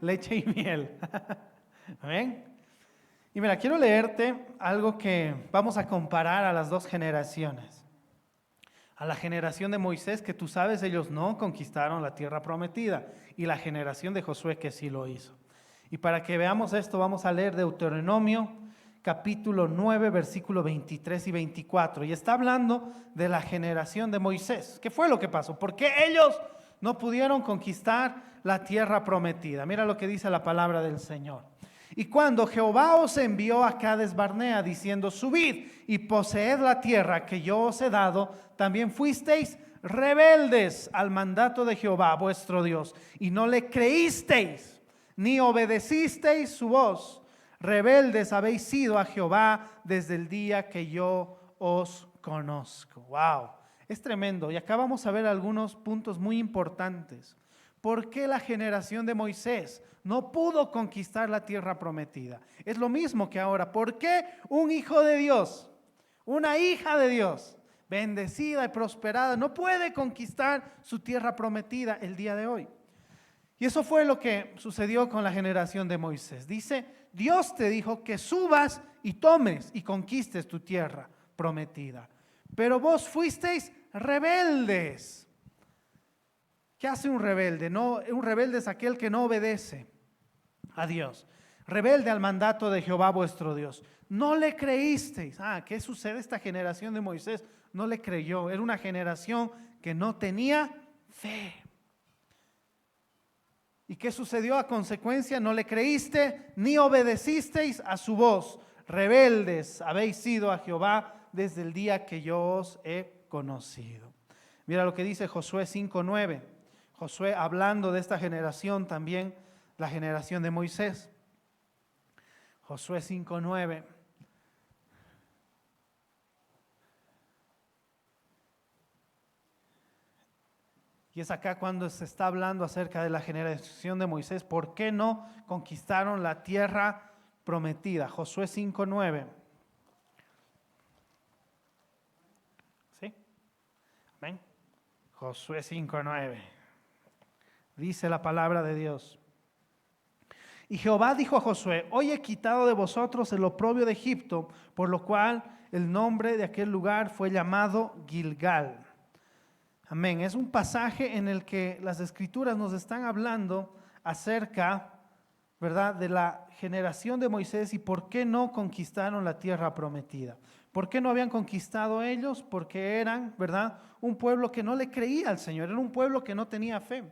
leche y miel. Amén. Y mira, quiero leerte algo que vamos a comparar a las dos generaciones. A la generación de Moisés, que tú sabes, ellos no conquistaron la tierra prometida, y la generación de Josué, que sí lo hizo. Y para que veamos esto, vamos a leer Deuteronomio capítulo 9, versículo 23 y 24. Y está hablando de la generación de Moisés. ¿Qué fue lo que pasó? ¿Por qué ellos no pudieron conquistar la tierra prometida? Mira lo que dice la palabra del Señor. Y cuando Jehová os envió a Cades Barnea diciendo: subid y poseed la tierra que yo os he dado, también fuisteis rebeldes al mandato de Jehová vuestro Dios, y no le creísteis, ni obedecisteis su voz. Rebeldes habéis sido a Jehová desde el día que yo os conozco. Wow, es tremendo. Y acá vamos a ver algunos puntos muy importantes. ¿Por qué la generación de Moisés no pudo conquistar la tierra prometida? Es lo mismo que ahora. ¿Por qué un hijo de Dios, una hija de Dios, bendecida y prosperada, no puede conquistar su tierra prometida el día de hoy? Y eso fue lo que sucedió con la generación de Moisés. Dice: Dios te dijo que subas y tomes y conquistes tu tierra prometida, pero vos fuisteis rebeldes. ¿Qué hace un rebelde? No, un rebelde es aquel que no obedece a Dios. Rebelde al mandato de Jehová vuestro Dios. No le creísteis. ¿Qué sucede? Esta generación de Moisés no le creyó. Era una generación que no tenía fe. ¿Y qué sucedió a consecuencia? No le creíste ni obedecisteis a su voz. Rebeldes habéis sido a Jehová desde el día que yo os he conocido. Mira lo que dice Josué 5:9. Josué hablando de esta generación también, la generación de Moisés. Josué 5:9. Y es acá cuando se está hablando acerca de la generación de Moisés. ¿Por qué no conquistaron la tierra prometida? Josué 5:9. ¿Sí? Amén. Josué 5:9. Dice la palabra de Dios. Y Jehová dijo a Josué: hoy he quitado de vosotros el oprobio de Egipto, por lo cual el nombre de aquel lugar fue llamado Gilgal. Amén. Es un pasaje en el que las escrituras nos están hablando acerca, ¿verdad?, de la generación de Moisés y por qué no conquistaron la tierra prometida. ¿Por qué no habían conquistado ellos? Porque eran, ¿verdad?, un pueblo que no le creía al Señor, era un pueblo que no tenía fe.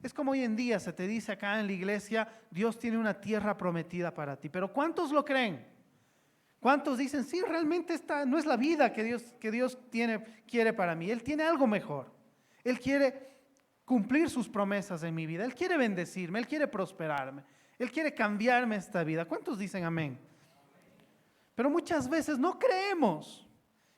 Es como hoy en día se te dice acá en la iglesia: Dios tiene una tierra prometida para ti. Pero ¿cuántos lo creen? ¿Cuántos dicen: sí, realmente esta no es la vida que Dios quiere para mí? Él tiene algo mejor. Él quiere cumplir sus promesas en mi vida. Él quiere bendecirme, Él quiere prosperarme. Él quiere cambiarme esta vida. ¿Cuántos dicen amén? Pero muchas veces no creemos.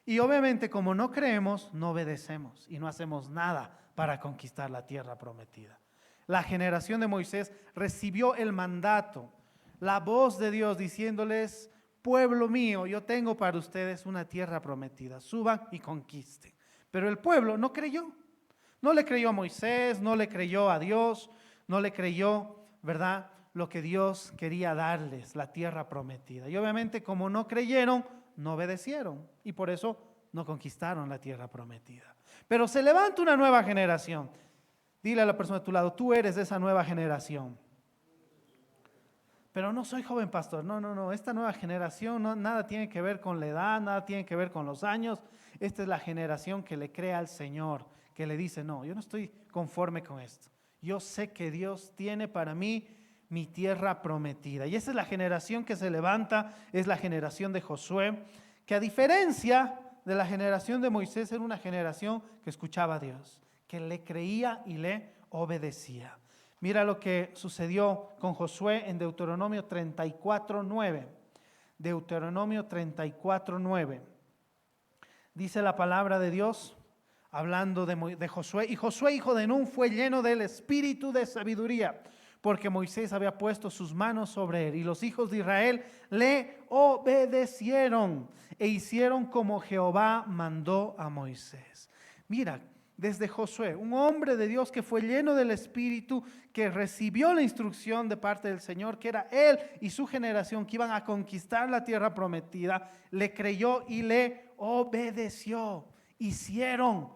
Y obviamente, como no creemos, no obedecemos y no hacemos nada para conquistar la tierra prometida. La generación de Moisés recibió el mandato, la voz de Dios diciéndoles: pueblo mío, yo tengo para ustedes una tierra prometida, suban y conquisten. Pero el pueblo no creyó. No le creyó a Moisés, no le creyó a Dios, no le creyó, ¿verdad?, lo que Dios quería darles, la tierra prometida. Y obviamente, como no creyeron, no obedecieron, y por eso no conquistaron la tierra prometida. Pero se levanta una nueva generación. Dile a la persona de tu lado: tú eres de esa nueva generación. Pero no soy joven pastor. No, esta nueva generación nada tiene que ver con la edad, nada tiene que ver con los años. Esta es la generación que le cree al Señor, que le dice: no, yo no estoy conforme con esto. Yo sé que Dios tiene para mí mi tierra prometida. Y esa es la generación que se levanta, es la generación de Josué, que a diferencia de la generación de Moisés, era una generación que escuchaba a Dios, que le creía y le obedecía. Mira lo que sucedió con Josué en Deuteronomio 34:9. Deuteronomio 34:9. Dice la palabra de Dios, hablando de Josué: y Josué, hijo de Nun, fue lleno del espíritu de sabiduría, porque Moisés había puesto sus manos sobre él. Y los hijos de Israel le obedecieron e hicieron como Jehová mandó a Moisés. Mira, desde Josué, un hombre de Dios que fue lleno del Espíritu, que recibió la instrucción de parte del Señor, que era él y su generación que iban a conquistar la tierra prometida, le creyó y le obedeció. Hicieron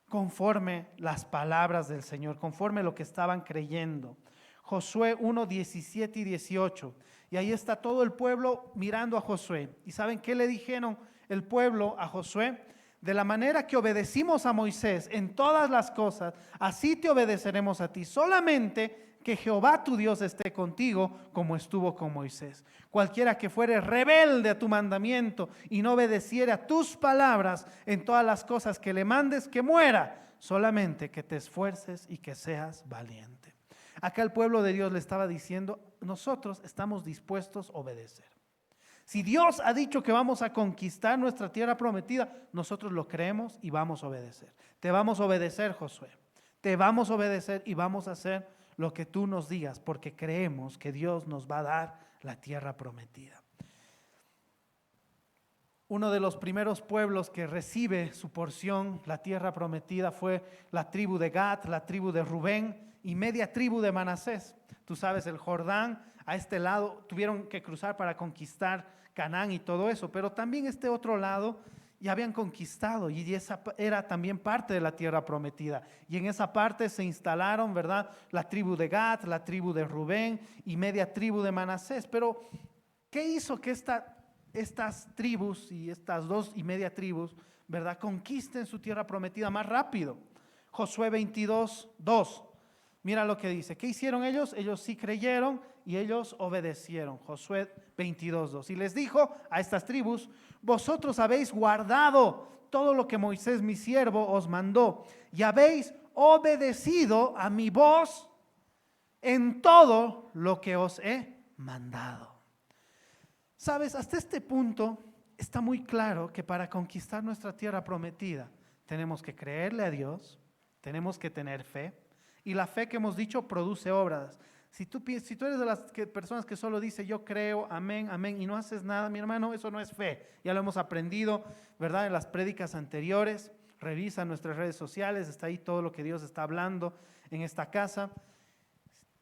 conforme las palabras del Señor, conforme lo que estaban creyendo. Josué 1, 17 y 18. Y ahí está todo el pueblo mirando a Josué. ¿Y saben qué le dijeron el pueblo a Josué? De la manera que obedecimos a Moisés en todas las cosas, así te obedeceremos a ti. Solamente que Jehová tu Dios esté contigo como estuvo con Moisés. Cualquiera que fuere rebelde a tu mandamiento y no obedeciere a tus palabras en todas las cosas que le mandes, que muera. Solamente que te esfuerces y que seas valiente. Acá el pueblo de Dios le estaba diciendo, nosotros estamos dispuestos a obedecer. Si Dios ha dicho que vamos a conquistar nuestra tierra prometida, nosotros lo creemos y vamos a obedecer. Te vamos a obedecer, Josué. Te vamos a obedecer y vamos a hacer lo que tú nos digas, porque creemos que Dios nos va a dar la tierra prometida. Uno de los primeros pueblos que recibe su porción, la tierra prometida, fue la tribu de Gad, la tribu de Rubén y media tribu de Manasés. Tú sabes, el Jordán, a este lado tuvieron que cruzar para conquistar Canaán y todo eso, pero también este otro lado ya habían conquistado y esa era también parte de la tierra prometida. Y en esa parte se instalaron, ¿verdad? La tribu de Gad, la tribu de Rubén y media tribu de Manasés. Pero, ¿qué hizo que estas tribus y estas 2.5 tribus, ¿verdad?, conquisten su tierra prometida más rápido? Josué 22, 2. Mira lo que dice. ¿Qué hicieron ellos? Ellos sí creyeron y ellos obedecieron. Josué 22, 2. Y les dijo a estas tribus: vosotros habéis guardado todo lo que Moisés mi siervo os mandó y habéis obedecido a mi voz en todo lo que os he mandado. Sabes, hasta este punto está muy claro que para conquistar nuestra tierra prometida tenemos que creerle a Dios, tenemos que tener fe. Y la fe que hemos dicho produce obras. Si tú eres de las personas que solo dice yo creo, amén, amén, y no haces nada, mi hermano, eso no es fe. Ya lo hemos aprendido, ¿verdad?, en las prédicas anteriores. Revisa nuestras redes sociales, está ahí todo lo que Dios está hablando en esta casa.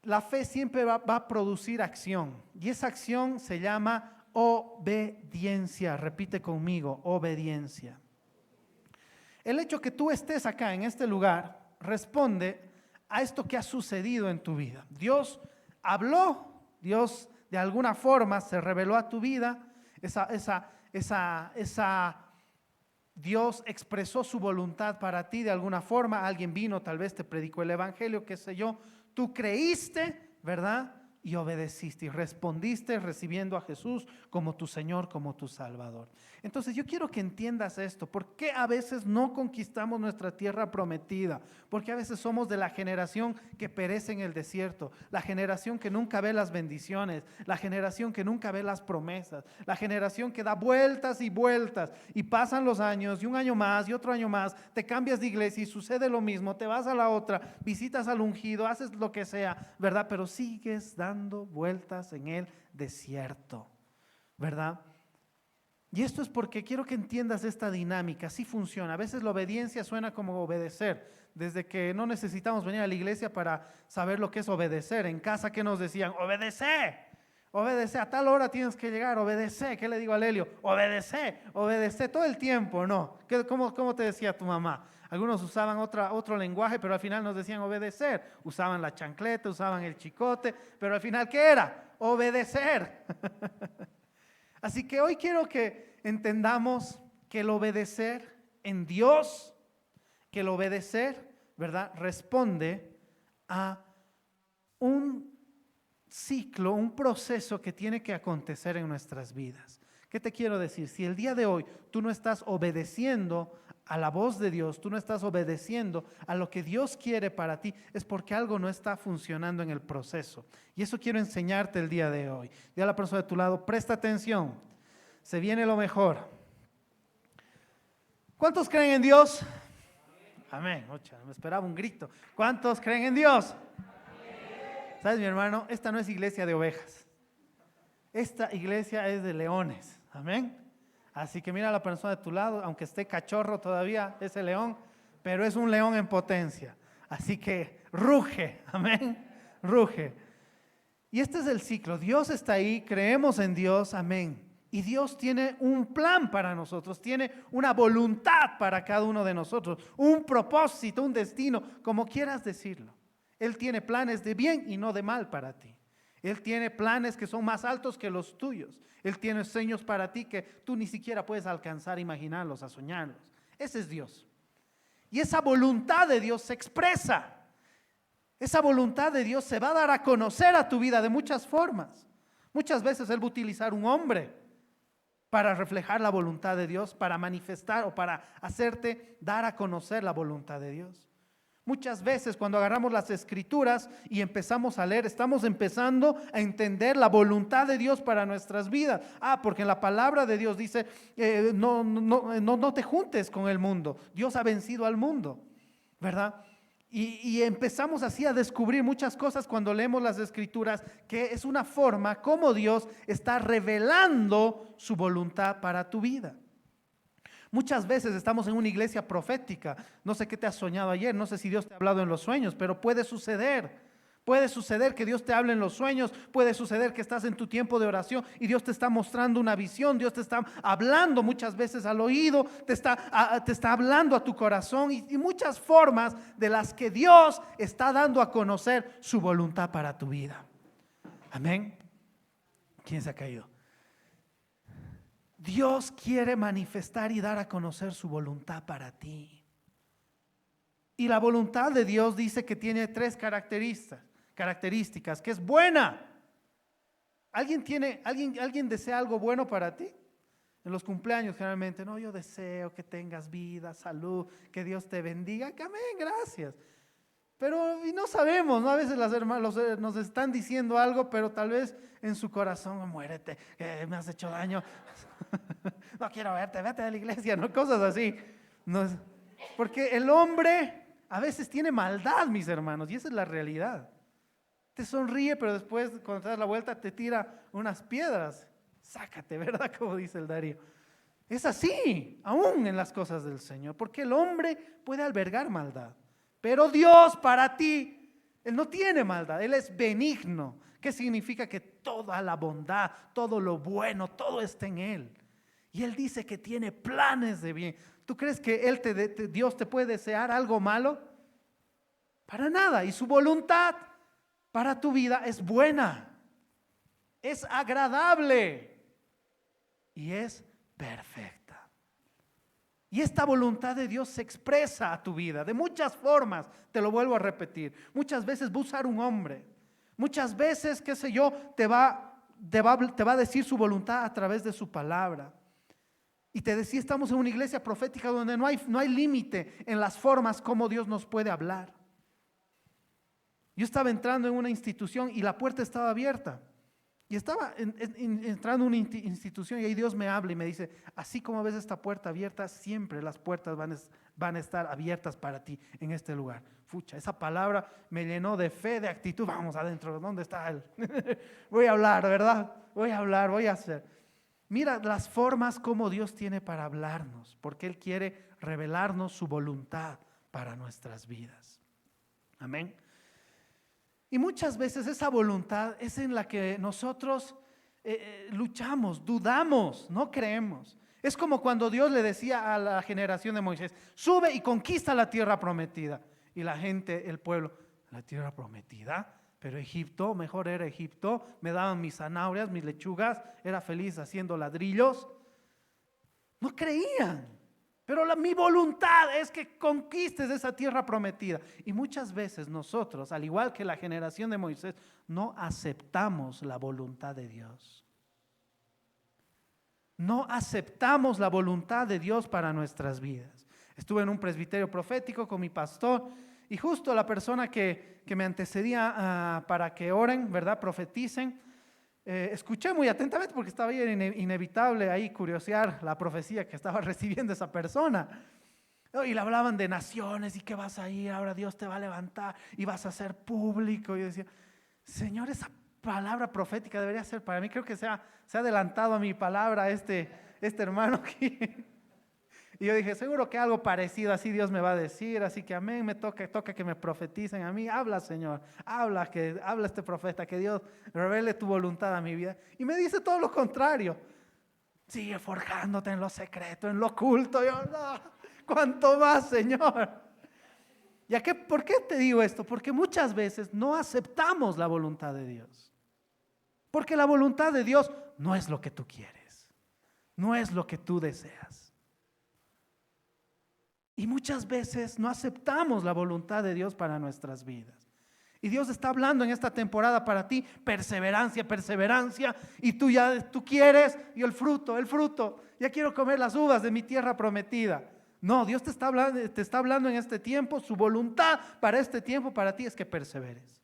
La fe siempre va a producir acción. Y esa acción se llama obediencia. Repite conmigo, obediencia. El hecho que tú estés acá en este lugar responde a esto que ha sucedido en tu vida. Dios habló, Dios de alguna forma se reveló a tu vida, Dios expresó su voluntad para ti de alguna forma, alguien vino, tal vez te predicó el evangelio, qué sé yo, tú creíste, ¿verdad?, y obedeciste y respondiste recibiendo a Jesús como tu Señor, como tu Salvador. Entonces yo quiero que entiendas esto. ¿Por qué a veces no conquistamos nuestra tierra prometida? Porque a veces somos de la generación que perece en el desierto, la generación que nunca ve las bendiciones, la generación que nunca ve las promesas, la generación que da vueltas y vueltas y pasan los años y un año más y otro año más, te cambias de iglesia y sucede lo mismo, te vas a la otra, visitas al ungido, haces lo que sea, ¿verdad? Pero sigues dando vueltas en el desierto, ¿verdad? Y esto es porque quiero que entiendas esta dinámica. Así funciona. A veces la obediencia suena como obedecer. Desde que no necesitamos venir a la iglesia para saber lo que es obedecer. En casa, ¿qué nos decían? Obedece, obedece, a tal hora tienes que llegar, obedece. ¿Qué le digo a Lelio? Obedece, obedece todo el tiempo, ¿no? ¿Cómo te decía tu mamá? Algunos usaban otro lenguaje, pero al final nos decían obedecer. Usaban la chancleta, usaban el chicote, pero al final, ¿qué era? Obedecer. Así que hoy quiero que entendamos que el obedecer en Dios, que el obedecer, ¿verdad?, responde a un ciclo, un proceso que tiene que acontecer en nuestras vidas. ¿Qué te quiero decir? Si el día de hoy tú no estás obedeciendo a la voz de Dios, tú no estás obedeciendo a lo que Dios quiere para ti, es porque algo no está funcionando en el proceso. Y eso quiero enseñarte el día de hoy. Dile a la persona de tu lado, presta atención, se viene lo mejor. ¿Cuántos creen en Dios? Amén. Ocha, me esperaba un grito. ¿Cuántos creen en Dios? Amén. ¿Sabes, mi hermano? Esta no es iglesia de ovejas. Esta iglesia es de leones. Amén. Así que mira a la persona de tu lado, aunque esté cachorro todavía, ese león, pero es un león en potencia. Así que ruge, amén, ruge. Y este es el ciclo. Dios está ahí, creemos en Dios, amén. Y Dios tiene un plan para nosotros, tiene una voluntad para cada uno de nosotros, un propósito, un destino, como quieras decirlo. Él tiene planes de bien y no de mal para ti. Él tiene planes que son más altos que los tuyos. Él tiene sueños para ti que tú ni siquiera puedes alcanzar a imaginarlos, a soñarlos. Ese es Dios. Y esa voluntad de Dios se expresa. Esa voluntad de Dios se va a dar a conocer a tu vida de muchas formas. Muchas veces Él va a utilizar un hombre para reflejar la voluntad de Dios, para manifestar o para hacerte dar a conocer la voluntad de Dios. Muchas veces cuando agarramos las escrituras y empezamos a leer, estamos empezando a entender la voluntad de Dios para nuestras vidas. Porque en la palabra de Dios dice, no te juntes con el mundo. Dios ha vencido al mundo, ¿verdad? Y empezamos así a descubrir muchas cosas cuando leemos las escrituras, que es una forma como Dios está revelando su voluntad para tu vida. Muchas veces estamos en una iglesia profética. No sé qué te has soñado ayer, no sé si Dios te ha hablado en los sueños, pero puede suceder. Puede suceder que Dios te hable en los sueños, puede suceder que estás en tu tiempo de oración y Dios te está mostrando una visión, Dios te está hablando muchas veces al oído, te está hablando a tu corazón y muchas formas de las que Dios está dando a conocer su voluntad para tu vida. Amén. ¿Quién se ha caído? Dios quiere manifestar y dar a conocer su voluntad para ti. Y la voluntad de Dios dice que tiene 3 características, que es buena. ¿Alguien desea algo bueno para ti? En los cumpleaños generalmente, no, yo deseo que tengas vida, salud, que Dios te bendiga, que amén, gracias. Pero y no sabemos, ¿no? A veces las hermanos nos están diciendo algo, pero tal vez en su corazón, muérete, me has hecho daño, no quiero verte, vete de la iglesia, ¿no? Cosas así. No, porque el hombre a veces tiene maldad, mis hermanos, y esa es la realidad. Te sonríe, pero después cuando te das la vuelta te tira unas piedras. Sácate, ¿verdad? Como dice el Darío. Es así, aún en las cosas del Señor, porque el hombre puede albergar maldad. Pero Dios para ti, Él no tiene maldad, Él es benigno. ¿Qué significa? Que toda la bondad, todo lo bueno, todo está en Él. Y Él dice que tiene planes de bien. ¿Tú crees que Dios te puede desear algo malo? Para nada. Y su voluntad para tu vida es buena, es agradable y es perfecta. Y esta voluntad de Dios se expresa a tu vida de muchas formas, te lo vuelvo a repetir. Muchas veces va a usar un hombre, muchas veces, qué sé yo, te va a decir su voluntad a través de su palabra. Y te decía, estamos en una iglesia profética donde no hay límite en las formas como Dios nos puede hablar. Yo estaba entrando en una institución y la puerta estaba abierta. Y estaba entrando en una institución y ahí Dios me habla y me dice, así como ves esta puerta abierta, siempre las puertas van a estar abiertas para ti en este lugar. Fucha, esa palabra me llenó de fe, de actitud. Vamos adentro, ¿dónde está él? Voy a hablar, ¿verdad? Voy a hablar, voy a hacer. Mira las formas como Dios tiene para hablarnos, porque Él quiere revelarnos su voluntad para nuestras vidas. Amén. Y muchas veces esa voluntad es en la que nosotros luchamos, dudamos, no creemos. Es como cuando Dios le decía a la generación de Moisés, sube y conquista la tierra prometida. Y la gente, el pueblo, la tierra prometida, pero Egipto, mejor era Egipto, me daban mis zanahorias, mis lechugas, era feliz haciendo ladrillos. No creían. Pero mi voluntad es que conquistes esa tierra prometida. Y muchas veces nosotros, al igual que la generación de Moisés, no aceptamos la voluntad de Dios. No aceptamos la voluntad de Dios para nuestras vidas. Estuve en un presbiterio profético con mi pastor y justo la persona que me antecedía para que oren, ¿verdad? Profeticen. Escuché muy atentamente porque estaba bien inevitable ahí curiosear la profecía que estaba recibiendo esa persona. Y le hablaban de naciones y que vas a ir, ahora Dios te va a levantar y vas a ser público. Y yo decía, Señor, esa palabra profética debería ser para mí. Creo que se ha adelantado a mi palabra este hermano aquí. Y yo dije, seguro que algo parecido así Dios me va a decir, así que amén, me toca que me profeticen a mí. Habla, Señor, habla este profeta, que Dios revele tu voluntad a mi vida. Y me dice todo lo contrario. Sigue forjándote en lo secreto, en lo oculto. Yo, no, ¿cuánto más, Señor? ¿Por qué te digo esto? Porque muchas veces no aceptamos la voluntad de Dios. Porque la voluntad de Dios no es lo que tú quieres, no es lo que tú deseas. Y muchas veces no aceptamos la voluntad de Dios para nuestras vidas. Y Dios está hablando en esta temporada para ti, perseverancia, perseverancia. Y tú quieres, y el fruto, ya quiero comer las uvas de mi tierra prometida. No, Dios te está hablando en este tiempo, su voluntad para este tiempo para ti es que perseveres.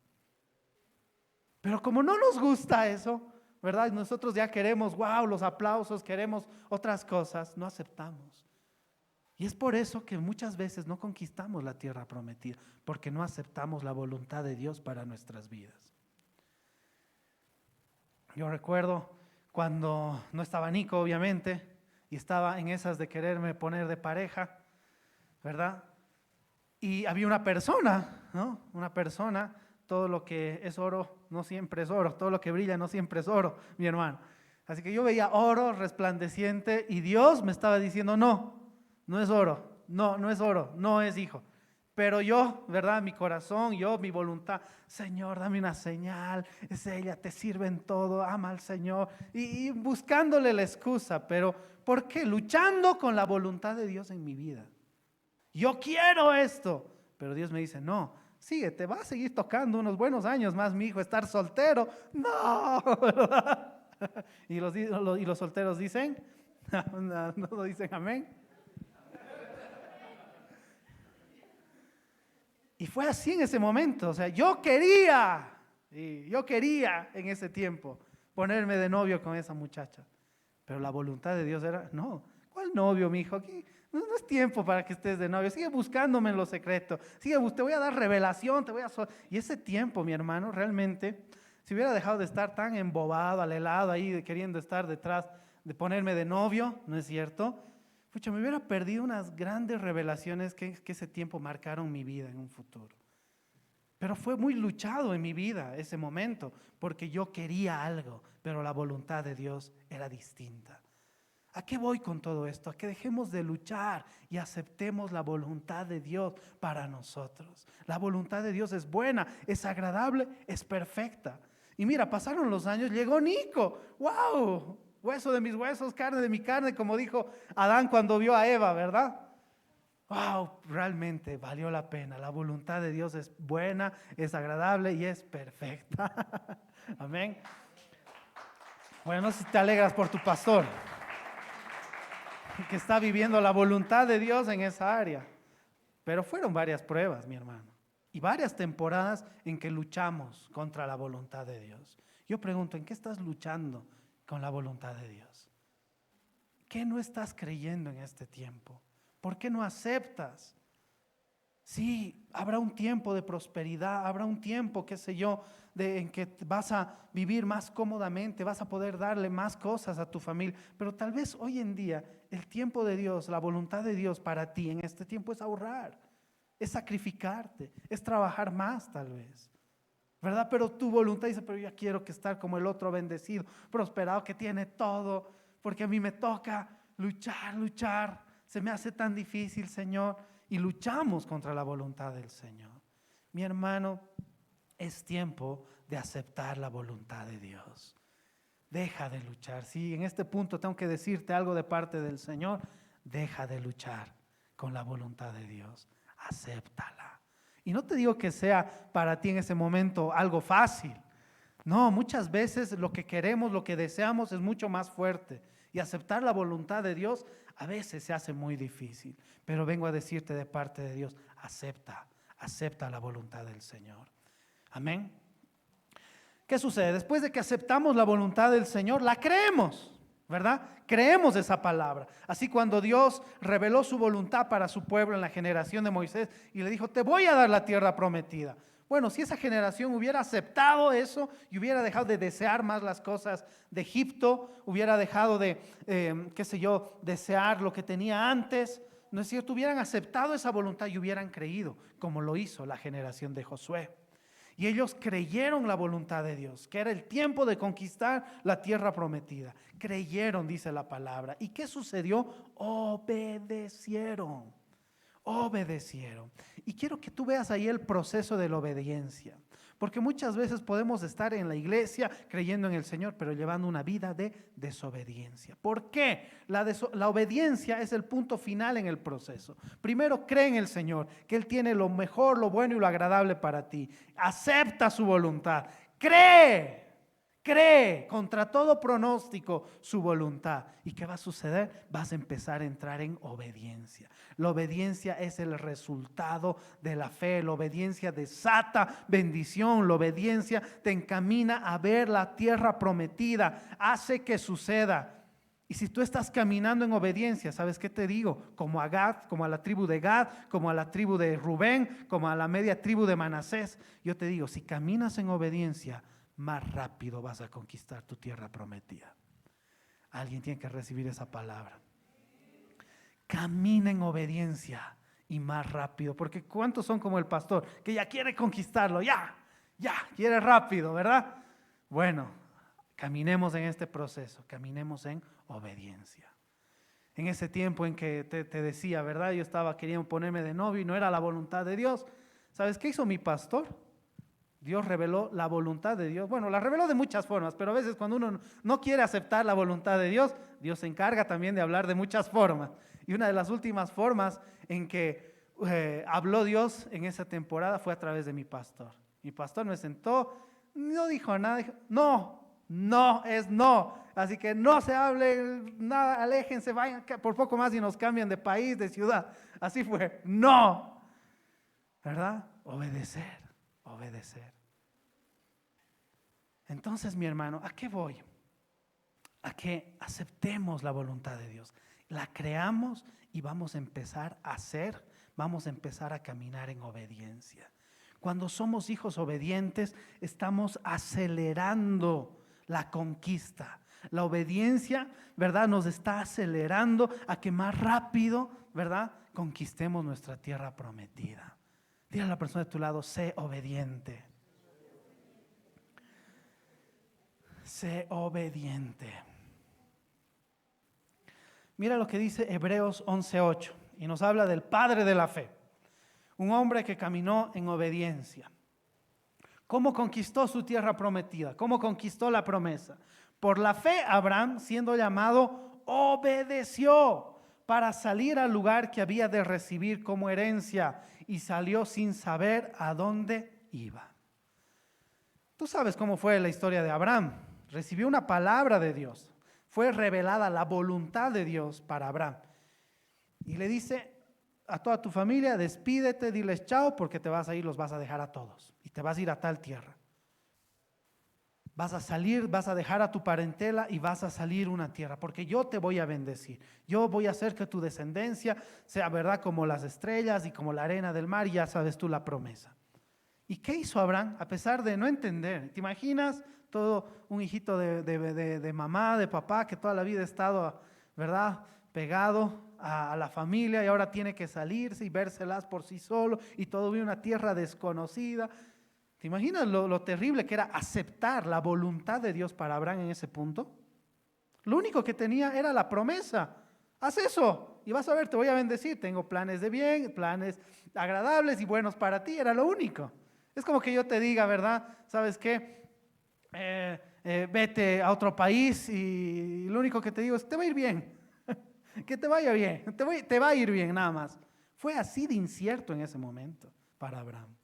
Pero como no nos gusta eso, ¿verdad? Nosotros ya queremos, wow, los aplausos, queremos otras cosas, no aceptamos. Y es por eso que muchas veces no conquistamos la tierra prometida, porque no aceptamos la voluntad de Dios para nuestras vidas. Yo recuerdo cuando no estaba Nico, obviamente, y estaba en esas de quererme poner de pareja, ¿verdad? Y había una persona, ¿no? Una persona, todo lo que es oro no siempre es oro, todo lo que brilla no siempre es oro, mi hermano. Así que yo veía oro resplandeciente y Dios me estaba diciendo, no es oro, no es oro, no es hijo. Pero yo, ¿verdad? Mi corazón, mi voluntad, Señor, dame una señal, es ella, te sirve en todo, ama al Señor. Y buscándole la excusa, pero ¿por qué? Luchando con la voluntad de Dios en mi vida. Yo quiero esto, pero Dios me dice, no, sigue, te va a seguir tocando unos buenos años más, mi hijo, estar soltero. No, ¿verdad? Y los solteros dicen, no dicen amén. Y fue así en ese momento, o sea, yo quería en ese tiempo ponerme de novio con esa muchacha, pero la voluntad de Dios era, no, ¿cuál novio, mi hijo? Aquí no es tiempo para que estés de novio, sigue buscándome en lo secreto, te voy a dar revelación, y ese tiempo, mi hermano, realmente, si hubiera dejado de estar tan embobado, alelado ahí, queriendo estar detrás de ponerme de novio, ¿no es cierto?, me hubiera perdido unas grandes revelaciones que ese tiempo marcaron mi vida en un futuro. Pero fue muy luchado en mi vida ese momento, porque yo quería algo, pero la voluntad de Dios era distinta. ¿A qué voy con todo esto? A que dejemos de luchar y aceptemos la voluntad de Dios para nosotros. La voluntad de Dios es buena, es agradable, es perfecta. Y mira, pasaron los años, llegó Nico. ¡Wow! Hueso de mis huesos, carne de mi carne, como dijo Adán cuando vio a Eva, ¿verdad? ¡Wow! Realmente valió la pena. La voluntad de Dios es buena, es agradable y es perfecta. Amén. Bueno, no sé si te alegras por tu pastor, que está viviendo la voluntad de Dios en esa área. Pero fueron varias pruebas, mi hermano, y varias temporadas en que luchamos contra la voluntad de Dios. Yo pregunto, ¿en qué estás luchando con la voluntad de Dios? ¿Qué no estás creyendo en este tiempo? ¿Por qué no aceptas? Sí, habrá un tiempo de prosperidad, habrá un tiempo, qué sé yo, en que vas a vivir más cómodamente, vas a poder darle más cosas a tu familia, pero tal vez hoy en día el tiempo de Dios, la voluntad de Dios para ti en este tiempo es ahorrar, es sacrificarte, es trabajar más tal vez, ¿verdad? Pero tu voluntad dice, pero yo quiero que estar como el otro bendecido, prosperado, que tiene todo, porque a mí me toca luchar, se me hace tan difícil, Señor, y luchamos contra la voluntad del Señor. Mi hermano, es tiempo de aceptar la voluntad de Dios. Deja de luchar. Si en este punto tengo que decirte algo de parte del Señor, deja de luchar con la voluntad de Dios. Acéptala. Y no te digo que sea para ti en ese momento algo fácil. No, muchas veces lo que queremos, lo que deseamos es mucho más fuerte. Y aceptar la voluntad de Dios a veces se hace muy difícil. Pero vengo a decirte de parte de Dios, acepta la voluntad del Señor. Amén. ¿Qué sucede? Después de que aceptamos la voluntad del Señor, la creemos, ¿verdad? Creemos esa palabra. Así cuando Dios reveló su voluntad para su pueblo en la generación de Moisés y le dijo, te voy a dar la tierra prometida. Bueno, si esa generación hubiera aceptado eso y hubiera dejado de desear más las cosas de Egipto, hubiera dejado de, desear lo que tenía antes, ¿no es cierto?, hubieran aceptado esa voluntad y hubieran creído, como lo hizo la generación de Josué. Y ellos creyeron la voluntad de Dios, que era el tiempo de conquistar la tierra prometida. Creyeron, dice la palabra. ¿Y qué sucedió? Obedecieron. Obedecieron. Y quiero que tú veas ahí el proceso de la obediencia. Porque muchas veces podemos estar en la iglesia creyendo en el Señor, pero llevando una vida de desobediencia. ¿Por qué? La obediencia es el punto final en el proceso. Primero, cree en el Señor, que Él tiene lo mejor, lo bueno y lo agradable para ti. Acepta su voluntad. Cree contra todo pronóstico su voluntad. ¿Y qué va a suceder? Vas a empezar a entrar en obediencia. La obediencia es el resultado de la fe. La obediencia desata bendición. La obediencia te encamina a ver la tierra prometida. Hace que suceda. Y si tú estás caminando en obediencia, ¿sabes qué te digo? Como a Gad, como a la tribu de Gad, como a la tribu de Rubén, como a la media tribu de Manasés, yo te digo, si caminas en obediencia, más rápido vas a conquistar tu tierra prometida. Alguien tiene que recibir esa palabra. Camina en obediencia y más rápido, porque ¿cuántos son como el pastor que ya quiere conquistarlo? Ya, quiere rápido, ¿verdad? Bueno, caminemos en este proceso, caminemos en obediencia. En ese tiempo en que te decía, ¿verdad? Yo estaba queriendo ponerme de novio y no era la voluntad de Dios. ¿Sabes qué hizo mi pastor? Dios reveló la voluntad de Dios. Bueno, la reveló de muchas formas, pero a veces cuando uno no quiere aceptar la voluntad de Dios, Dios se encarga también de hablar de muchas formas. Y una de las últimas formas en que habló Dios en esa temporada fue a través de mi pastor. Mi pastor me sentó, no dijo nada, dijo, no es no. Así que no se hable nada, aléjense, vayan, por poco más y nos cambian de país, de ciudad. Así fue, no. ¿Verdad? Obedecer. Entonces, mi hermano, ¿a qué voy? A que aceptemos la voluntad de Dios, la creamos y vamos a empezar a hacer, vamos a empezar a caminar en obediencia. Cuando somos hijos obedientes, estamos acelerando la conquista. La obediencia, ¿verdad?, nos está acelerando a que más rápido, ¿verdad?, conquistemos nuestra tierra prometida. Dile a la persona de tu lado, sé obediente. Sé obediente. Mira lo que dice Hebreos 11:8 y nos habla del padre de la fe, un hombre que caminó en obediencia. ¿Cómo conquistó su tierra prometida? ¿Cómo conquistó la promesa? Por la fe, Abraham, siendo llamado, obedeció para salir al lugar que había de recibir como herencia y salió sin saber a dónde iba. Tú sabes cómo fue la historia de Abraham. Recibió una palabra de Dios. Fue revelada la voluntad de Dios para Abraham. Y le dice a toda tu familia, despídete, diles chao, porque te vas a ir, los vas a dejar a todos. Y te vas a ir a tal tierra. Vas a salir, vas a dejar a tu parentela y vas a salir a una tierra, porque yo te voy a bendecir. Yo voy a hacer que tu descendencia sea, ¿verdad?, como las estrellas y como la arena del mar, y ya sabes tú la promesa. ¿Y qué hizo Abraham? A pesar de no entender, ¿te imaginas? Todo un hijito de mamá, de papá, que toda la vida ha estado, ¿verdad?, pegado a la familia y ahora tiene que salirse y vérselas por sí solo y todo vive una tierra desconocida. ¿Te imaginas lo terrible que era aceptar la voluntad de Dios para Abraham en ese punto? Lo único que tenía era la promesa. Haz eso y vas a ver, te voy a bendecir. Tengo planes de bien, planes agradables y buenos para ti. Era lo único. Es como que yo te diga, ¿verdad? ¿Sabes qué? Vete a otro país y lo único que te digo es, te va a ir bien. Que te vaya bien. Te va a ir bien nada más. Fue así de incierto en ese momento para Abraham.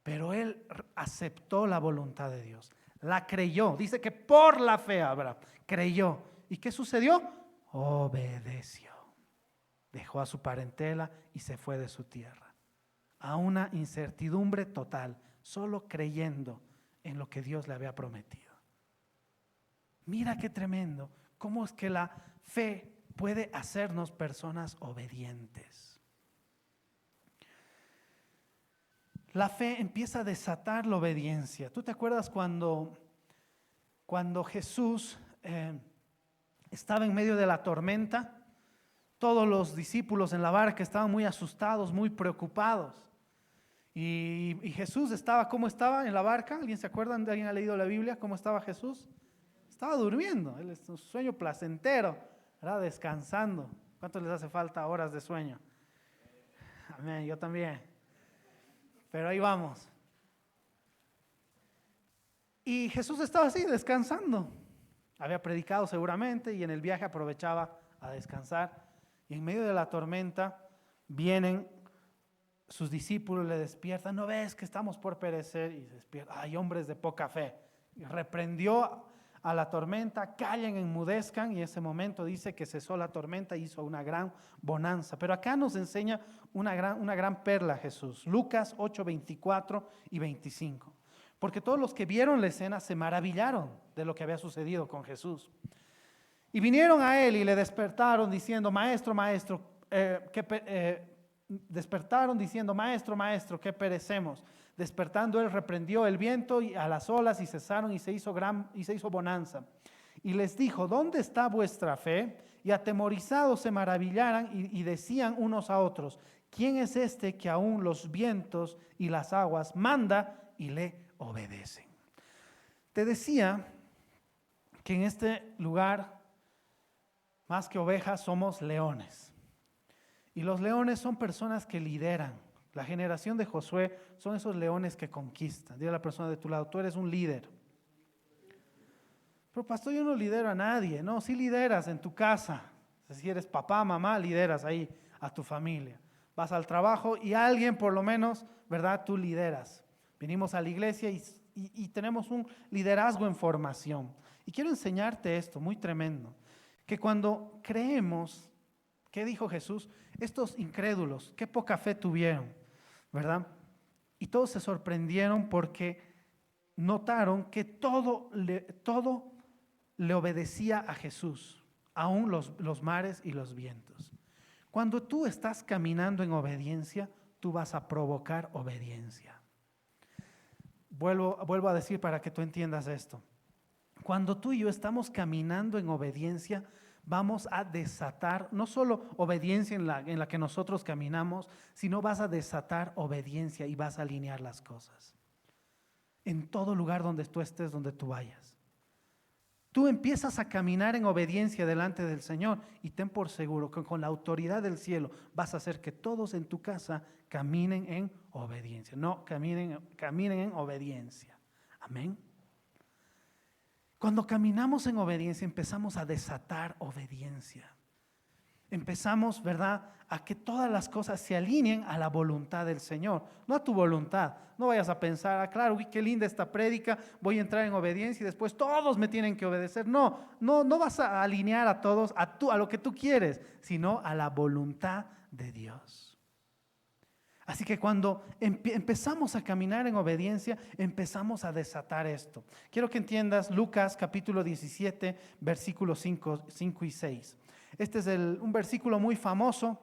Pero él aceptó la voluntad de Dios, la creyó. Dice que por la fe Abraham creyó. ¿Y qué sucedió? Obedeció. Dejó a su parentela y se fue de su tierra. A una incertidumbre total, solo creyendo en lo que Dios le había prometido. Mira qué tremendo. ¿Cómo es que la fe puede hacernos personas obedientes? La fe empieza a desatar la obediencia. ¿Tú te acuerdas cuando Jesús estaba en medio de la tormenta? Todos los discípulos en la barca estaban muy asustados, muy preocupados. Y Jesús estaba, ¿cómo estaba en la barca? ¿Alguien se acuerda? ¿Alguien ha leído la Biblia? ¿Cómo estaba Jesús? Estaba durmiendo. Él es un sueño placentero, ¿verdad? Descansando. ¿Cuántos les hace falta horas de sueño? Amén, yo también. Pero ahí vamos. Y Jesús estaba así, descansando. Había predicado seguramente y en el viaje aprovechaba a descansar. Y en medio de la tormenta vienen sus discípulos, le despiertan. ¿No ves que estamos por perecer? Y se despierta. Ay, hombres de poca fe. Y reprendió a la tormenta, callen, enmudezcan. Y en ese momento dice que cesó la tormenta y hizo una gran bonanza. Pero acá nos enseña una gran perla Jesús. Lucas 8, 24 y 25. Porque todos los que vieron la escena se maravillaron de lo que había sucedido con Jesús. Y vinieron a él y le despertaron diciendo, maestro, maestro, despertaron diciendo, maestro, maestro, que perecemos. Despertando él reprendió el viento y a las olas y cesaron y se hizo bonanza. Y les dijo, ¿dónde está vuestra fe? Y atemorizados se maravillaran y decían unos a otros, ¿quién es este que aún los vientos y las aguas manda y le obedecen? Te decía que en este lugar, más que ovejas, somos leones. Y los leones son personas que lideran. La generación de Josué son esos leones que conquistan. Dile a la persona de tu lado, tú eres un líder. Pero pastor, yo no lidero a nadie. No, sí lideras en tu casa. Si eres papá, mamá, lideras ahí a tu familia. Vas al trabajo y alguien por lo menos, ¿verdad? Tú lideras. Venimos a la iglesia y tenemos un liderazgo en formación. Y quiero enseñarte esto, muy tremendo. Que cuando creemos, ¿qué dijo Jesús? Estos incrédulos, qué poca fe tuvieron, ¿verdad? Y todos se sorprendieron porque notaron que todo le obedecía a Jesús, aún los mares y los vientos. Cuando tú estás caminando en obediencia, tú vas a provocar obediencia. Vuelvo a decir para que tú entiendas esto. Cuando tú y yo estamos caminando en obediencia, vamos a desatar, no solo obediencia en la que nosotros caminamos, sino vas a desatar obediencia y vas a alinear las cosas. En todo lugar donde tú estés, donde tú vayas. Tú empiezas a caminar en obediencia delante del Señor y ten por seguro que con la autoridad del cielo vas a hacer que todos en tu casa caminen en obediencia. No, caminen en obediencia. Amén. Cuando caminamos en obediencia empezamos a desatar obediencia. Empezamos, ¿verdad?, a que todas las cosas se alineen a la voluntad del Señor, no a tu voluntad. No vayas a pensar, claro, uy, qué linda esta prédica, voy a entrar en obediencia y después todos me tienen que obedecer. No vas a alinear a todos a lo que tú quieres, sino a la voluntad de Dios. Así que cuando empezamos a caminar en obediencia, empezamos a desatar esto. Quiero que entiendas Lucas capítulo 17, versículos 5 y 6. Este es un versículo muy famoso.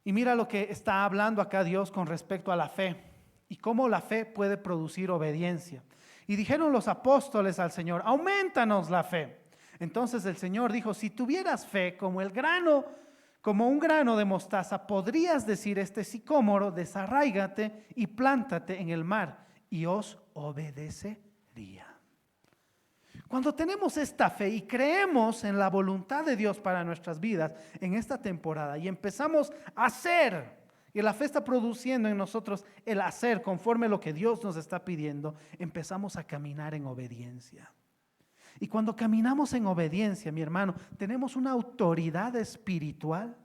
Y mira lo que está hablando acá Dios con respecto a la fe y cómo la fe puede producir obediencia. Y dijeron los apóstoles al Señor, aumentanos la fe. Entonces el Señor dijo, si tuvieras fe como un grano de mostaza, podrías decir este sicómoro, desarráigate y plántate en el mar, y os obedecería. Cuando tenemos esta fe y creemos en la voluntad de Dios para nuestras vidas en esta temporada y empezamos a hacer, y la fe está produciendo en nosotros el hacer conforme a lo que Dios nos está pidiendo, empezamos a caminar en obediencia. Y cuando caminamos en obediencia, mi hermano, tenemos una autoridad espiritual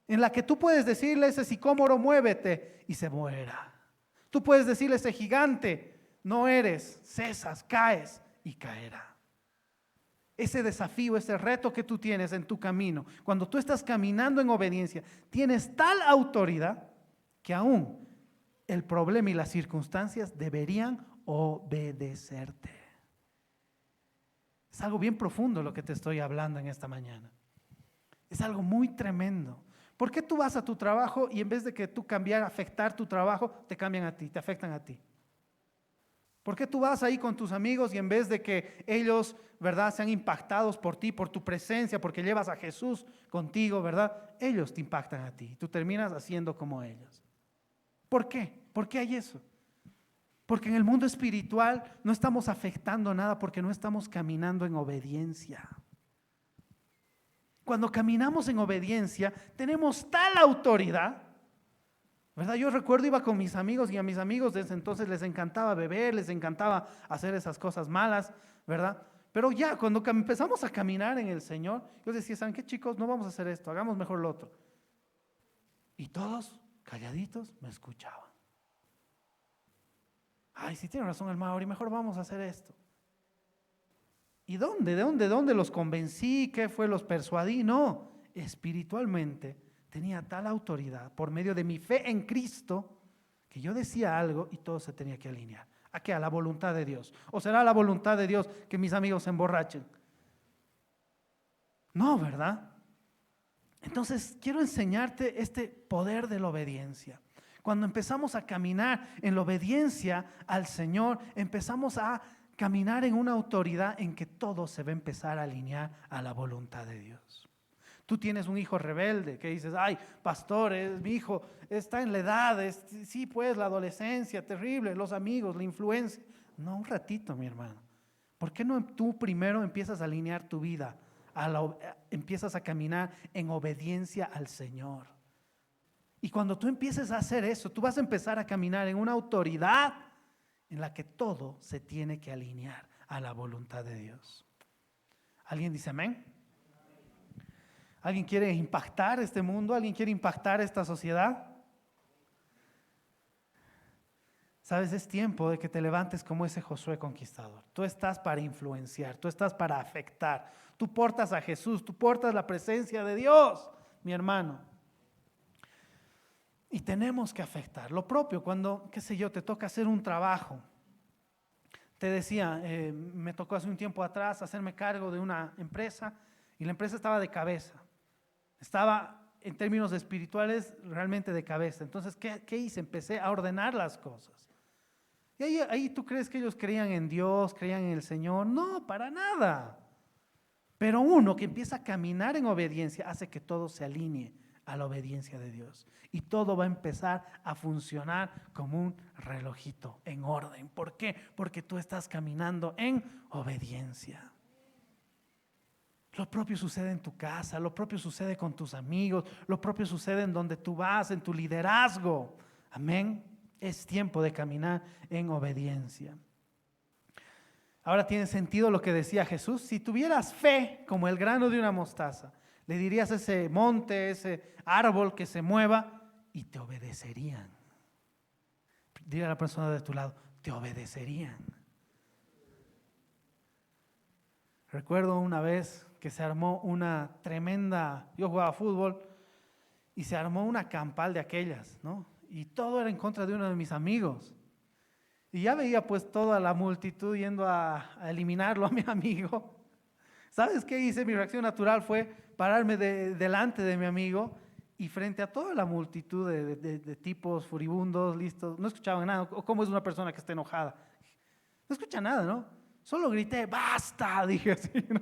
en la que tú puedes decirle a ese sicómoro, muévete, y se muera. Tú puedes decirle a ese gigante, no eres, cesas, caes, y caerá. Ese desafío, ese reto que tú tienes en tu camino, cuando tú estás caminando en obediencia, tienes tal autoridad que aún el problema y las circunstancias deberían obedecerte. Es algo bien profundo lo que te estoy hablando en esta mañana. Es algo muy tremendo. ¿Por qué tú vas a tu trabajo y en vez de que tú afectar tu trabajo, te cambian a ti, te afectan a ti? ¿Por qué tú vas ahí con tus amigos y en vez de que ellos, ¿verdad?, sean impactados por ti, por tu presencia, porque llevas a Jesús contigo, ¿verdad? Ellos te impactan a ti. Tú terminas haciendo como ellos. ¿Por qué? ¿Por qué hay eso? Porque en el mundo espiritual no estamos afectando nada porque no estamos caminando en obediencia. Cuando caminamos en obediencia, tenemos tal autoridad, ¿verdad? Yo recuerdo iba con mis amigos y a mis amigos desde entonces les encantaba beber, les encantaba hacer esas cosas malas, ¿verdad? Pero ya cuando empezamos a caminar en el Señor, yo decía, ¿saben qué, chicos? No vamos a hacer esto, hagamos mejor lo otro. Y todos calladitos me escuchaban. Ay, sí tiene razón el Mauri, mejor vamos a hacer esto. ¿Y dónde? ¿De dónde los convencí? ¿Qué fue? ¿Los persuadí? No, espiritualmente tenía tal autoridad por medio de mi fe en Cristo que yo decía algo y todo se tenía que alinear. ¿A qué? A la voluntad de Dios. ¿O será la voluntad de Dios que mis amigos se emborrachen? No, ¿verdad? Entonces quiero enseñarte este poder de la obediencia. Cuando empezamos a caminar en la obediencia al Señor, empezamos a caminar en una autoridad en que todo se va a empezar a alinear a la voluntad de Dios. Tú tienes un hijo rebelde que dices, ay, pastor, mi hijo está en la edad, sí, pues la adolescencia, terrible, los amigos, la influencia. No, un ratito, mi hermano. ¿Por qué no tú primero empiezas a alinear tu vida? Empiezas a caminar en obediencia al Señor. Y cuando tú empieces a hacer eso, tú vas a empezar a caminar en una autoridad en la que todo se tiene que alinear a la voluntad de Dios. ¿Alguien dice amén? ¿Alguien quiere impactar este mundo? ¿Alguien quiere impactar esta sociedad? Sabes, es tiempo de que te levantes como ese Josué conquistador. Tú estás para influenciar, tú estás para afectar. Tú portas a Jesús, tú portas la presencia de Dios, mi hermano. Y tenemos que afectar. Lo propio cuando, qué sé yo, te toca hacer un trabajo. Te decía, me tocó hace un tiempo atrás hacerme cargo de una empresa y la empresa estaba de cabeza. Estaba en términos espirituales realmente de cabeza. Entonces, ¿qué hice? Empecé a ordenar las cosas. Y ahí tú crees que ellos creían en Dios, creían en el Señor. No, para nada. Pero uno que empieza a caminar en obediencia hace que todo se alinee a la obediencia de Dios. Y todo va a empezar a funcionar como un relojito en orden. ¿Por qué? Porque tú estás caminando en obediencia. Lo propio sucede en tu casa, lo propio sucede con tus amigos, lo propio sucede en donde tú vas, en tu liderazgo. Amén. Es tiempo de caminar en obediencia. Ahora tiene sentido lo que decía Jesús. Si tuvieras fe como el grano de una mostaza, le dirías a ese monte, ese árbol que se mueva y te obedecerían. Dile a la persona de tu lado, te obedecerían. Recuerdo una vez que se armó una tremenda, yo jugaba fútbol y se armó una campal de aquellas, ¿no? Y todo era en contra de uno de mis amigos. Y ya veía pues toda la multitud yendo a eliminarlo a mi amigo. ¿Sabes qué hice? Mi reacción natural fue pararme delante de mi amigo y frente a toda la multitud de tipos furibundos, listos, no escuchaban nada. O cómo es una persona que está enojada. No escucha nada, ¿no? Solo grité, ¡basta! Dije así, ¿no?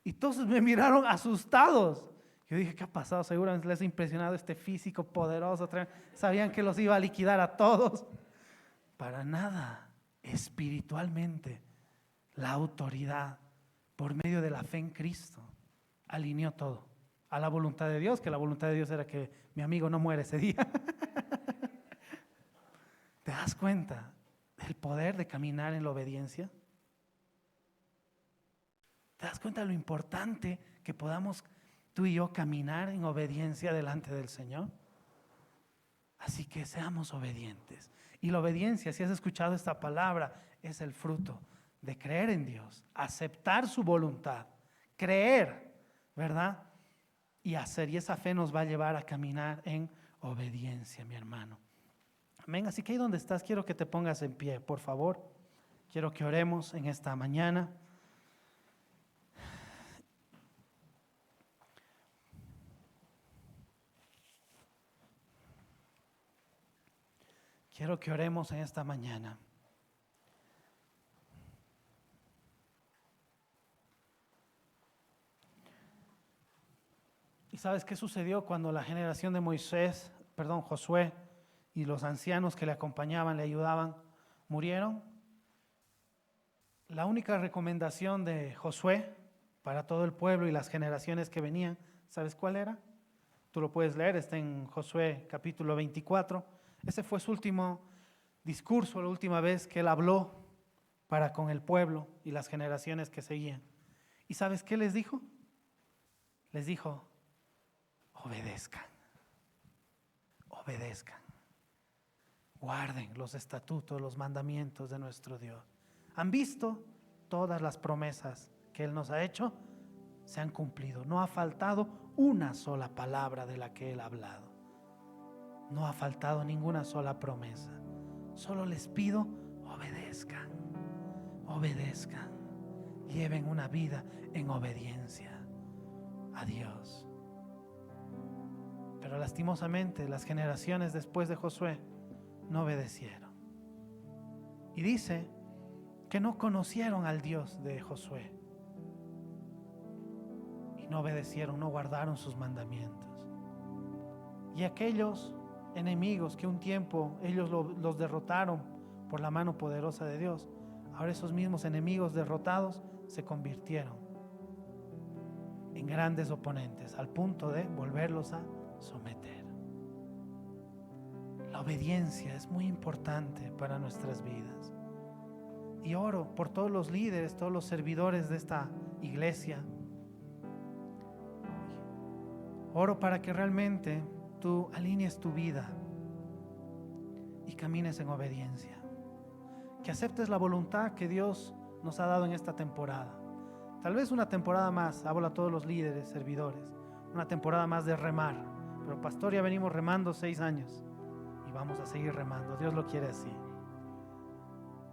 Y todos me miraron asustados. Yo dije, ¿qué ha pasado? Seguramente les ha impresionado este físico poderoso. Sabían que los iba a liquidar a todos. Para nada. Espiritualmente, la autoridad por medio de la fe en Cristo alineó todo a la voluntad de Dios, que la voluntad de Dios era que mi amigo no muera ese día. ¿Te das cuenta del poder de caminar en la obediencia? ¿Te das cuenta de lo importante que podamos tú y yo caminar en obediencia delante del Señor? Así que seamos obedientes. Y la obediencia, si has escuchado esta palabra, es el fruto de creer en Dios, aceptar su voluntad, creer, ¿verdad? Y hacer, y esa fe nos va a llevar a caminar en obediencia, mi hermano. Amén. Así que ahí donde estás, quiero que te pongas en pie, por favor. Quiero que oremos en esta mañana. Quiero que oremos en esta mañana. ¿Y sabes qué sucedió cuando la generación de Josué y los ancianos que le acompañaban, le ayudaban, murieron? La única recomendación de Josué para todo el pueblo y las generaciones que venían, ¿sabes cuál era? Tú lo puedes leer, está en Josué capítulo 24. Ese fue su último discurso, la última vez que él habló para con el pueblo y las generaciones que seguían. ¿Y sabes qué les dijo? Les dijo: obedezcan, obedezcan, guarden los estatutos, los mandamientos de nuestro Dios. ¿Han visto? Todas las promesas que Él nos ha hecho se han cumplido. No ha faltado una sola palabra de la que Él ha hablado. No ha faltado ninguna sola promesa. Solo les pido, obedezcan, obedezcan, lleven una vida en obediencia a Dios. Pero lastimosamente las generaciones después de Josué no obedecieron. Y dice que no conocieron al Dios de Josué. Y no obedecieron, no guardaron sus mandamientos. Y aquellos enemigos que un tiempo ellos los derrotaron por la mano poderosa de Dios, ahora esos mismos enemigos derrotados se convirtieron en grandes oponentes, al punto de volverlos a someter. La obediencia es muy importante para nuestras vidas. Y oro por todos los líderes, todos los servidores de esta iglesia. Oro para que realmente tú alinees tu vida y camines en obediencia. Que aceptes la voluntad que Dios nos ha dado en esta temporada. Tal vez una temporada más, hablo a todos los líderes, servidores, una temporada más de remar. Pero pastor, ya venimos remando 6 años y vamos a seguir remando. Dios lo quiere así.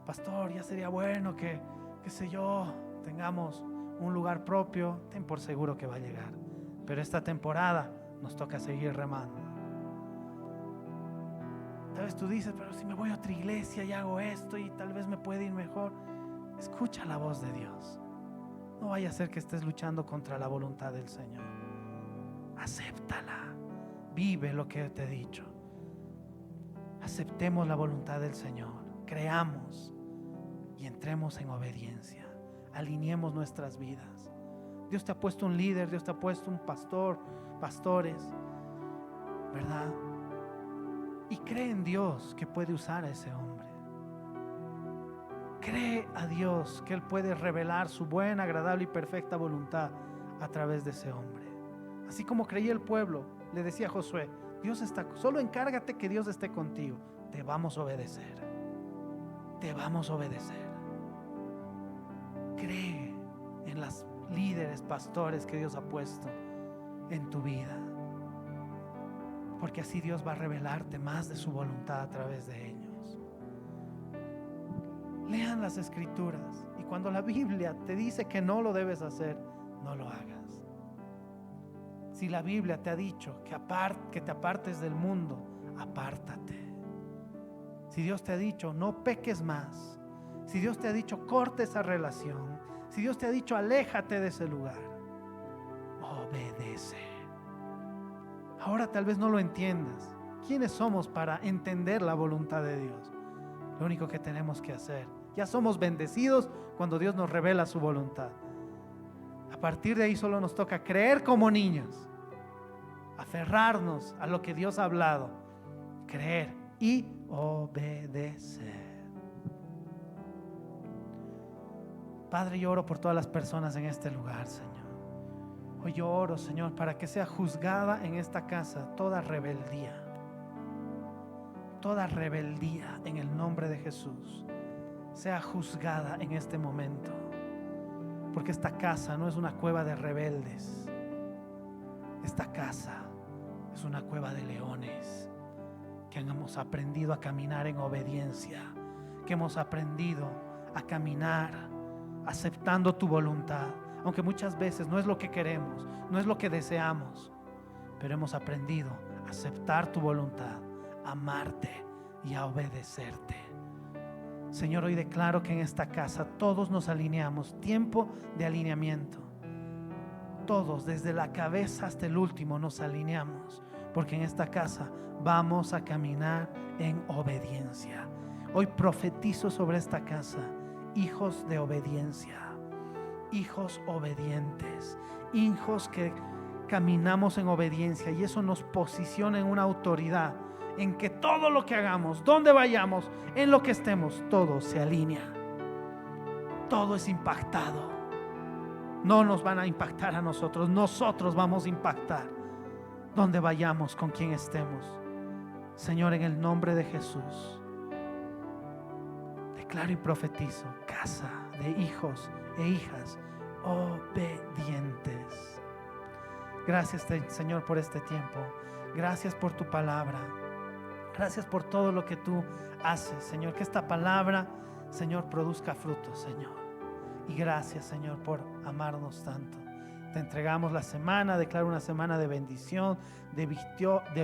Pastor, ya sería bueno que, qué sé yo, tengamos un lugar propio. Ten por seguro que va a llegar. Pero esta temporada nos toca seguir remando. Tal vez tú dices, pero si me voy a otra iglesia y hago esto y tal vez me puede ir mejor. Escucha la voz de Dios. No vaya a ser que estés luchando contra la voluntad del Señor. Acéptala. Vive lo que te he dicho. Aceptemos la voluntad del Señor. Creamos y entremos en obediencia. Alineemos nuestras vidas. Dios te ha puesto un líder, Dios te ha puesto un pastor, pastores, ¿verdad? Y cree en Dios que puede usar a ese hombre. Cree a Dios que Él puede revelar su buena, agradable y perfecta voluntad a través de ese hombre. Así como creía el pueblo, le decía a Josué: Dios está, solo encárgate que Dios esté contigo. Te vamos a obedecer. Te vamos a obedecer. Cree en los líderes, pastores que Dios ha puesto en tu vida. Porque así Dios va a revelarte más de su voluntad a través de ellos. Lean las escrituras y cuando la Biblia te dice que no lo debes hacer, no lo hagas. Si la Biblia te ha dicho que te apartes del mundo, apártate. Si Dios te ha dicho no peques más, si Dios te ha dicho corta esa relación, si Dios te ha dicho aléjate de ese lugar, obedece. Ahora tal vez no lo entiendas. ¿Quiénes somos para entender la voluntad de Dios? Lo único que tenemos que hacer, ya somos bendecidos cuando Dios nos revela su voluntad. A partir de ahí solo nos toca creer como niños, aferrarnos a lo que Dios ha hablado, creer y obedecer. Padre, yo oro por todas las personas en este lugar, Señor. Hoy yo oro, Señor, para que sea juzgada en esta casa toda rebeldía. Toda rebeldía en el nombre de Jesús sea juzgada en este momento. Porque esta casa no es una cueva de rebeldes. Esta casa es una cueva de leones que hemos aprendido a caminar en obediencia, que hemos aprendido a caminar aceptando tu voluntad, aunque muchas veces no es lo que queremos, no es lo que deseamos, pero hemos aprendido a aceptar tu voluntad, a amarte y a obedecerte. Señor, hoy declaro que en esta casa todos nos alineamos, tiempo de alineamiento. todos, desde la cabeza hasta el último, nos alineamos, porque en esta casa vamos a caminar en obediencia. Hoy profetizo sobre esta casa: hijos de obediencia, hijos obedientes, hijos que caminamos en obediencia, y eso nos posiciona en una autoridad, en que todo lo que hagamos, donde vayamos, en lo que estemos, todo se alinea, todo es impactado. No nos van a impactar a nosotros, nosotros vamos a impactar donde vayamos, con quien estemos. Señor, en el nombre de Jesús, declaro y profetizo casa de hijos e hijas obedientes. Gracias, Señor, por este tiempo. Gracias por tu palabra. Gracias por todo lo que tú haces, Señor. Que esta palabra, Señor, produzca frutos, Señor. Y gracias, Señor, por amarnos tanto. Te entregamos la semana. Declaro una semana de bendición, de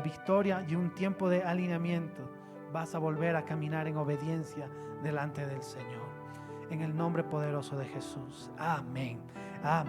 victoria y un tiempo de alineamiento. Vas a volver a caminar en obediencia delante del Señor. En el nombre poderoso de Jesús. Amén. Amén.